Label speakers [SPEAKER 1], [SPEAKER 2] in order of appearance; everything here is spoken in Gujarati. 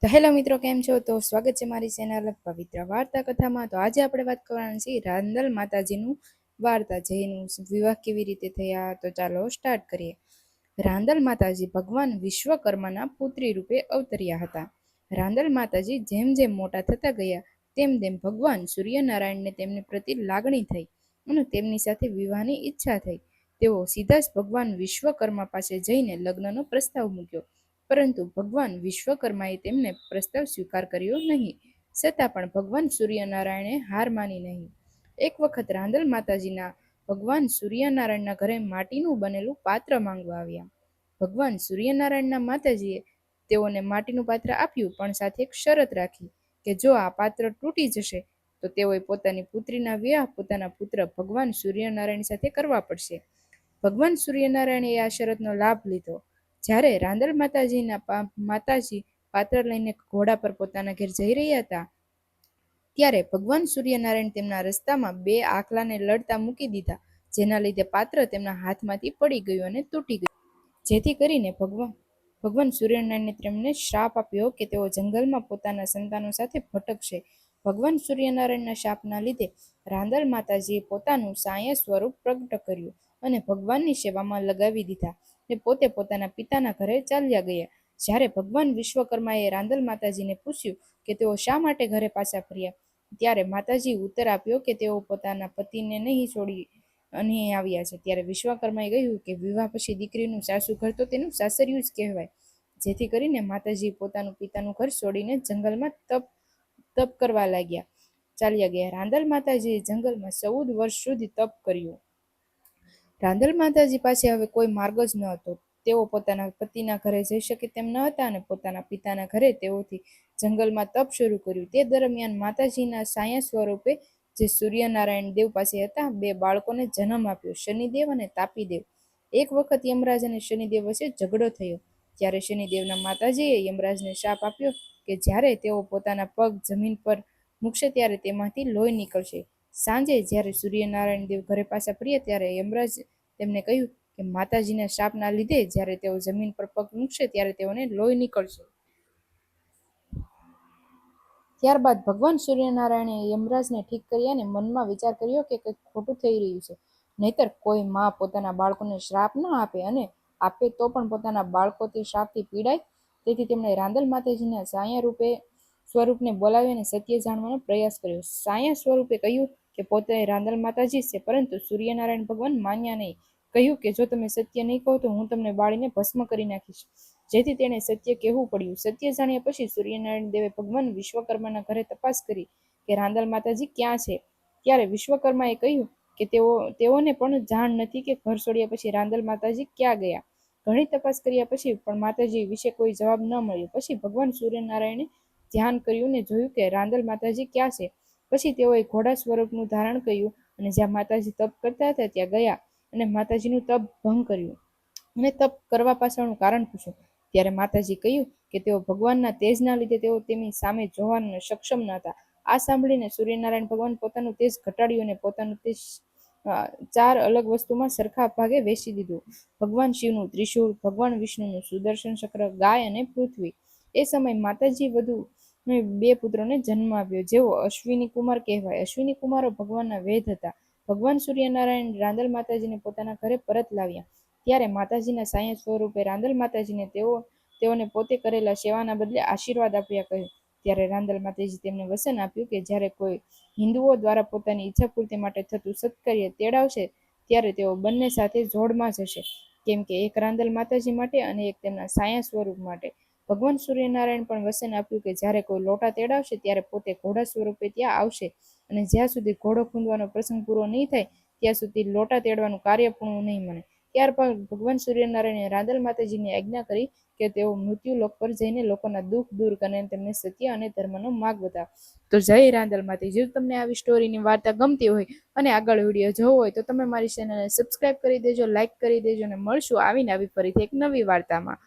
[SPEAKER 1] તો હેલો મિત્રો, કેમ છો? તો સ્વાગત છે મારી ચેનલ પવિત્ર વાર્તા કથામાં. તો આજે આપણે વાત કરવાની છે રાંદલ માતાજીનું વાર્તા, જેનું વિવાહ કેવી રીતે થયા. તો ચાલો સ્ટાર્ટ કરીએ. રાંદલ માતાજી ભગવાન વિશ્વકર્માના પુત્રી રૂપે અવતર્યા હતા. રાંદલ માતાજી જેમ જેમ મોટા થતા ગયા તેમ તેમ ભગવાન સૂર્યનારાયણને તેમને પ્રતિ લાગણી થઈ અને તેમની સાથે વિવાહની ઈચ્છા થઈ. તેઓ સીધા જ ભગવાન વિશ્વકર્મા પાસે જઈને લગ્નનો પ્રસ્તાવ મૂક્યો, પરંતુ ભગવાન વિશ્વકર્માએ તેમને પ્રસ્તાવ સ્વીકાર કર્યો નહીં. છતાં પણ ભગવાન સૂર્યનારાયણે હાર માની નહીં. એક વખત રાંદલ માતાજીના ભગવાન સૂર્યનારાયણના ઘરે માટીનું બનેલું પાત્ર માંગવા આવ્યા. ભગવાન સૂર્યનારાયણના માતાજીએ તેઓને માટીનું પાત્ર આપ્યું, પણ સાથે એક શરત રાખી કે જો આ પાત્ર તૂટી જશે તો તેઓએ પોતાની પુત્રીના વિવાહ પોતાના પુત્ર ભગવાન સૂર્યનારાયણ સાથે કરવા પડશે. ભગવાન સૂર્યનારાયણે આ શરતનો લાભ લીધો. જ્યારે રાંદલ માતાજી પાત્ર લઈને ઘોડા પર પોતાના ઘેર જઈ રહ્યા હતા, ત્યારે ભગવાન સૂર્યનારાયણ તેમના રસ્તામાં બે આખલાને લડતા મૂકી દીધા, જેના લીધે પાત્ર તેમના હાથમાંથી પડી ગયું અને તૂટી ગયું. જેથી કરીને ભગવાન સૂર્યનારાયણે તેમને શ્રાપ આપ્યો કે તેઓ જંગલમાં પોતાના સંતાનો સાથે ભટકશે. ભગવાન સૂર્યનારાયણના શાપના લીધે રાંદલ માતાજીએ પોતાનું સાયા સ્વરૂપ પ્રગટ કર્યું અને ભગવાનની સેવામાં લગાવી દીધા ને પોતે પોતાના પિતાના ઘરે ચાલ્યા ગયા. જ્યારે ભગવાન વિશ્વકર્માએ રાંદલ માતાજીને પૂછ્યું કે તેઓ શા માટે ઘરે પાછા ફર્યા, ત્યારે માતાજી ઉત્તર આપ્યો કે તેઓ પોતાના પતિને નહીં છોડી અહીં આવ્યા છે. ત્યારે વિશ્વકર્માએ કહ્યું કે વિવાહ પછી દીકરીનું સાસુ ઘર તો તેનું સાસરિયું જ કહેવાય. જેથી કરીને માતાજી પોતાનું પિતાનું ઘર છોડીને જંગલમાં તપ કરવા ચાલ્યા ગયા. રાંદલ માતાજીએ જંગલમાં 14 વર્ષ સુધી તપ કર્યું. રાંદલ માતાજી પાસે હવે કોઈ માર્ગ જ ન હતો. તેઓ પોતાના પતિના ઘરે જઈ શકે તેમ ન હતા અને પોતાના પિતાના ઘરે તેઓથી જંગલમાં તપ શરૂ કર્યું. તે દરમિયાન માતાજીના સાયા સ્વરૂપે જે સૂર્યનારાયણ દેવ પાસે હતા, બે બાળકોને જન્મ આપ્યો, શનિદેવ અને તાપીદેવ. એક વખત યમરાજ અને શનિદેવ વચ્ચે ઝઘડો થયો. ત્યારે શનિદેવના માતાજીએ યમરાજને શાપ આપ્યો કે જ્યારે તેઓ પોતાના પગ જમીન પર મૂકશે ત્યારે તેમાંથી લોહી નીકળશે. સાંજે જ્યારે સૂર્યનારાયણ દેવ ઘરે પાછા ફર્યા ત્યારે યમરાજ તેમને કહ્યું કે માતાજીના શાપના લીધે જ્યારે તેઓ જમીન પર પગ મૂકશે ત્યારે તેઓને લોહી નીકળશે. ત્યારબાદ ભગવાન સૂર્યનારાયણે યમરાજને ઠીક કર્યા અને મનમાં વિચાર કર્યો કે કંઈક ખોટું થઈ રહ્યું છે. નહીતર કોઈ માં પોતાના બાળકોને શ્રાપ ન આપે, અને આપે તો પણ પોતાના બાળકો તે શ્રાપથી પીડાય. તેથી તેમણે રાંદલ માતાજીના સાયા સ્વરૂપને બોલાવી અને સત્ય જાણવાનો પ્રયાસ કર્યો. સાયા સ્વરૂપે કહ્યું કે પોતે રાંદલ માતાજી છે, પરંતુ સૂર્યનારાયણ ભગવાન માન્યા નહીં. કહ્યું કે જો તમે સત્ય નહીં કહો તો હું તમને બાળીને ભસ્મ કરી નાખીશ. જેથી તેણે સત્ય કહેવું પડ્યું. સત્ય જાણ્યા પછી સૂર્યનારાયણ દેવે ભગવાન વિશ્વકર્માના ઘરે તપાસ કરી કે રાંદલ માતાજી ક્યાં છે. ત્યારે વિશ્વકર્માએ કહ્યું કે તેઓને પણ જાણ નથી કે ઘર છોડ્યા પછી રાંદલ માતાજી ક્યાં ગયા. ઘણી તપાસ કર્યા પછી પણ માતાજી વિશે કોઈ જવાબ ન મળ્યો. પછી ભગવાન સૂર્યનારાયણે ધ્યાન કર્યું ને જોયું કે રાંદલ માતાજી ક્યાં છે. પછી તેઓએ ઘોડા સ્વરૂપનું ધારણ કર્યું અને જ્યાં માતાજી તપ કરતા હતા ત્યાં ગયા અને માતાજીનું તપ ભંગ કર્યું અને તપ કરવા પાછળનું કારણ પૂછ્યું. ત્યારે માતાજી કહ્યું કે તેઓ ભગવાનના તેજના લીધે તેઓ તેમની સામે જોવાના સક્ષમ ન હતા. આ સાંભળીને સૂર્યનારાયણ ભગવાન પોતાનું તેજ ઘટાડ્યું અને પોતાનું તેજ 4 અલગ વસ્તુમાં સરખા ભાગે વેચી દીધું. ભગવાન શિવનું ત્રિશૂળ, ભગવાન વિષ્ણુનું સુદર્શન ચક્ર, ગાય અને પૃથ્વી. એ સમયે માતાજી વધુ 2 પુત્રોને જન્મ આપ્યો, જેઓ અશ્વિની કુમાર કહેવાય. અશ્વિની કુમારો ભગવાનના વેદ હતા. ભગવાન સૂર્યનારાયણ રાંદલ માતાજીને પોતાના ઘરે પરત લાવ્યા. ત્યારે માતાજીના સાયા સ્વરૂપે રાંદલ માતાજીને તેઓને પોતે કરેલા સેવાના બદલે આશીર્વાદ આપ્યા કહ્યું. ત્યારે રાંદલ માતાજી તેમને વચન આપ્યું કે જ્યારે કોઈ હિન્દુઓ દ્વારા પોતાની ઈચ્છા પૂર્તિ માટે થતું સત્કાર્ય તેડાવશે ત્યારે તેઓ બંને સાથે જોડમાં જશે, કેમ કે એક રાંદલ માતાજી માટે અને એક તેમના સાયા સ્વરૂપ માટે. ભગવાન સૂર્યનારાયણ પણ વચન આપ્યું કે જ્યારે કોઈ લોટા તેડાવશે ત્યારે પોતે ઘોડા સ્વરૂપે ત્યાં આવશે, અને જ્યાં સુધી ઘોડો ખૂંદવાનો પ્રસંગ પૂરો નહીં થાય ત્યાં સુધી લોટા તેડવાનું કાર્ય પૂર્ણ નહીં મને. ત્યારબાદ ભગવાન સૂર્યનારાયણે રાંદલ માતાજીને આજ્ઞા કરી કે તેઓ મૃત્યુલોક પર જઈને લોકોના દુઃખ દૂર કરે અને તેમને સત્ય અને ધર્મનો માર્ગ બતાવે. તો જય રાંદલ માતાજી. જો તમને આવી સ્ટોરીની વાર્તા ગમતી હોય અને આગળ વિડીયો જોવો હોય તો તમે મારી ચેનલને સબસ્ક્રાઇબ કરી દેજો, લાઇક કરી દેજો, અને મળશું આવીને આવી ફરીથી એક નવી વાર્તામાં.